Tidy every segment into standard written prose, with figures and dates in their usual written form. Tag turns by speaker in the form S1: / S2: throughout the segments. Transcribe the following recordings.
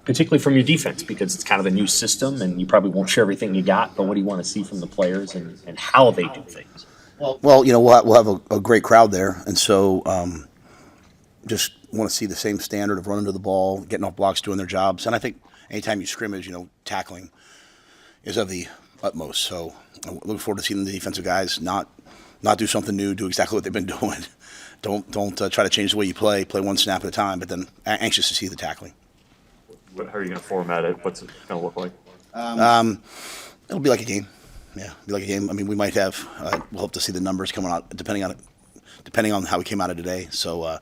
S1: particularly from your defense, because it's kind of a new system and you probably won't share everything you got, but what do you want to see from the players and how they do things?
S2: Well, we'll have a great crowd there, and so just want to see the same standard of running to the ball, getting off blocks, doing their jobs. And I think anytime you scrimmage, tackling is of the utmost. So I look forward to seeing the defensive guys not do something new, do exactly what they've been doing. Don't try to change the way you play one snap at a time, but then anxious to see the tackling.
S3: How are you going to format it? What's it going to look like?
S2: It'll be like a game. Yeah, it'll be like a game. I mean, we might have. We'll hope to see the numbers coming out depending on how we came out of today. So,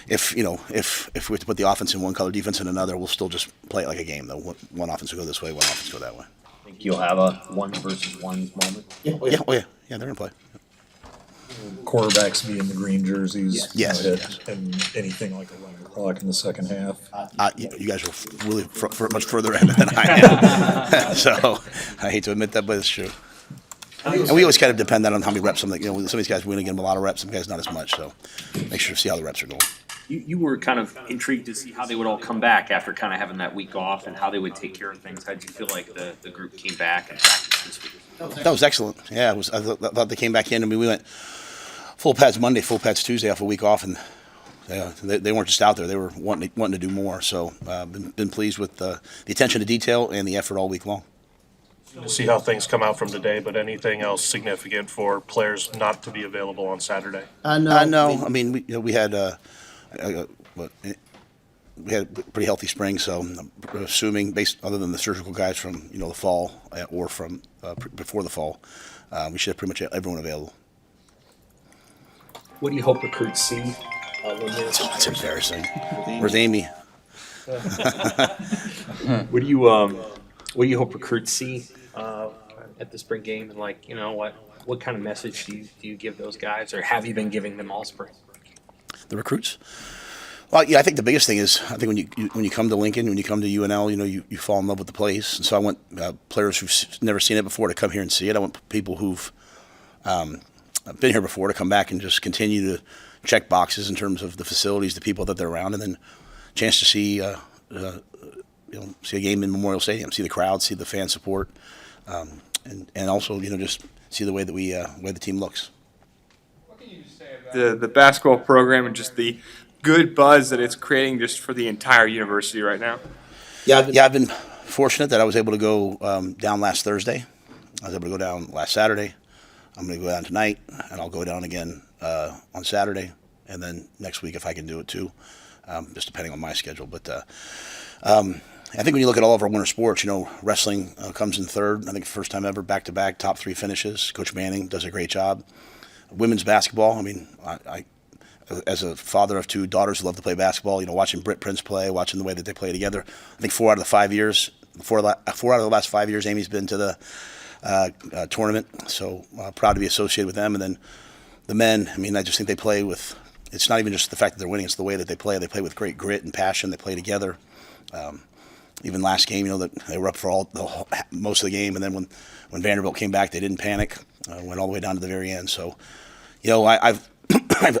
S2: if we have to put the offense in one color, defense in another, we'll still just play it like a game. Though one offense will go this way, one offense will go that way.
S1: Think you'll have a ones versus ones moment?
S2: Yeah. Yeah, they're gonna play.
S4: Quarterbacks be in the green jerseys.
S2: Yes.
S4: And anything like 11 o'clock in the second half.
S2: You guys are really much further in than I am. So I hate to admit that, but it's true. And we always kind of depend on how many reps. Some of these guys win again a lot of reps, some guys not as much. So make sure to see how the reps are going.
S1: You were kind of intrigued to see how they would all come back after kind of having that week off and how they would take care of things. How did you feel like the group came back and practiced this week?
S2: That was excellent. Yeah, I thought they came back in. I mean, we went full pads Monday, full pads Tuesday off a week off, and they weren't just out there. They were wanting to do more. So been pleased with the attention to detail and the effort all week long.
S5: We'll see how things come out from today, but anything else significant for players not to be available on Saturday?
S2: No. I mean, we had a pretty healthy spring, so I'm assuming, other than the surgical guys from the fall or from before the fall, we should have pretty much everyone available.
S1: What do you hope recruits see?
S2: That's embarrassing. Where's Amy?
S1: What do you hope recruits see at the spring game? And what kind of message do you give those guys, or have you been giving them all spring?
S2: The recruits? Well, yeah, I think the biggest thing is when you come to Lincoln, when you come to UNL, you fall in love with the place. And so I want players who've never seen it before to come here and see it. I want people who've been here before to come back and just continue to check boxes in terms of the facilities, the people that they're around, and then a chance to see see a game in Memorial Stadium, see the crowd, see the fan support, and also just see the way that the team looks.
S6: What can you say about the basketball program and just the good buzz that it's creating just for the entire university right now?
S2: Yeah, I've been fortunate that I was able to go down last Thursday. I was able to go down last Saturday. I'm going to go down tonight, and I'll go down again on Saturday, and then next week if I can do it too, just depending on my schedule. But I think when you look at all of our winter sports, wrestling comes in third. I think first time ever, back-to-back, top 3 finishes. Coach Manning does a great job. Women's basketball, I mean, I as a father of 2 daughters who love to play basketball, watching Britt Prince play, watching the way that they play together. I think 4 out of the last 5 years, Amy's been to the tournament, so proud to be associated with them. And then the men, I mean, I just think they play with, it's not even just the fact that they're winning, it's the way that they play. They play with great grit and passion. They play together. Even last game, that they were up for most of the game, and then when Vanderbilt came back, they didn't panic, went all the way down to the very end. So, I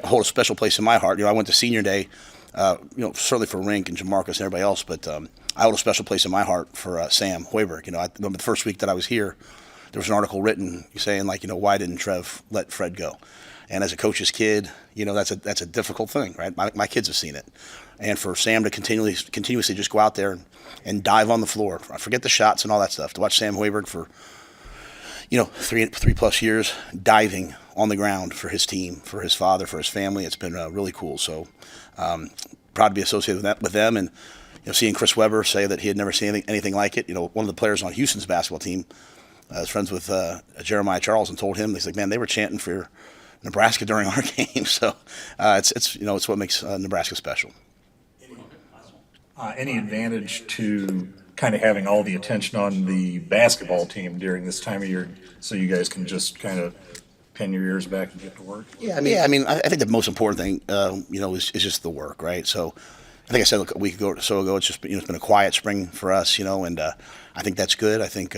S2: hold a special place in my heart. I went to senior day, certainly for Rink and Jamarcus and everybody else, but I hold a special place in my heart for Sam Hoiberg. I remember the first week that I was here, there was an article written saying why didn't Trev let Fred go? And as a coach's kid, that's a difficult thing, right? My kids have seen it, and for Sam to continuously just go out there and dive on the floor, forget the shots and all that stuff. To watch Sam Hoiberg for 3+ years diving on the ground for his team, for his father, for his family, it's been really cool. So proud to be associated with them, and seeing Chris Webber say that he had never seen anything like it. One of the players on Houston's basketball team is friends with Jeremiah Charles, and told him, he's like, man, they were chanting for Nebraska during our game. So it's what makes Nebraska special.
S4: Any advantage to kind of having all the attention on the basketball team during this time of year, so you guys can just kind of pin your ears back and get to work?
S2: Yeah, I mean, I think the most important thing, is just the work, right? So I think I said a week ago or so ago, it's just it's been a quiet spring for us, and I think that's good. I think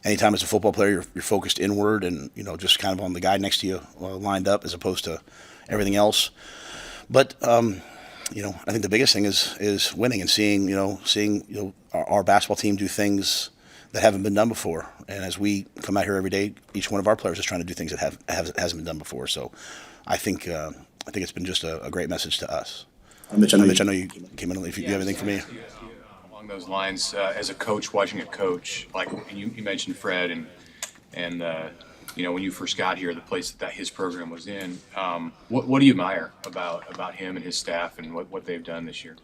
S2: anytime as a football player, you're focused inward and just kind of on the guy next to you lined up as opposed to everything else. But I think the biggest thing is winning and seeing our basketball team do things that haven't been done before. And as we come out here every day, each one of our players is trying to do things that hasn't been done before. So I think it's been just a great message to us. Mitch, I know you came in. If you have anything for me.
S7: Along those lines, as a coach, watching a coach, like you mentioned Fred, and when you first got here, the place that his program was in, what do you admire about him and his staff and what they've done this year?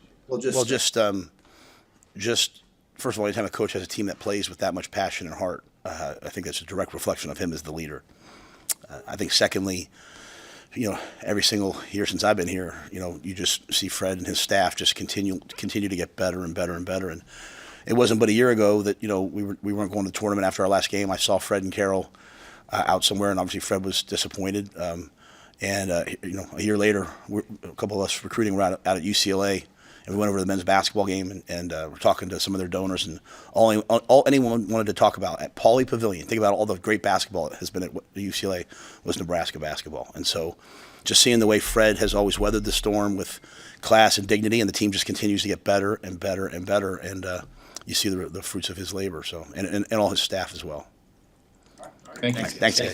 S2: Just first of all, anytime a coach has a team that plays with that much passion and heart, I think that's a direct reflection of him as the leader. I think secondly, every single year since I've been here, you just see Fred and his staff just continue to get better and better and better. And it wasn't but a year ago that we weren't going to the tournament after our last game. I saw Fred and Carol out somewhere, and obviously Fred was disappointed. A year later, a couple of us recruiting were out at UCLA. And we went over to the men's basketball game and we're talking to some of their donors, and all anyone wanted to talk about at Pauley Pavilion, think about all the great basketball that has been at UCLA, was Nebraska basketball. And so just seeing the way Fred has always weathered the storm with class and dignity, and the team just continues to get better and better and better, and you see the fruits of his labor, and all his staff as well.
S7: Thank you.
S2: Thanks, guys.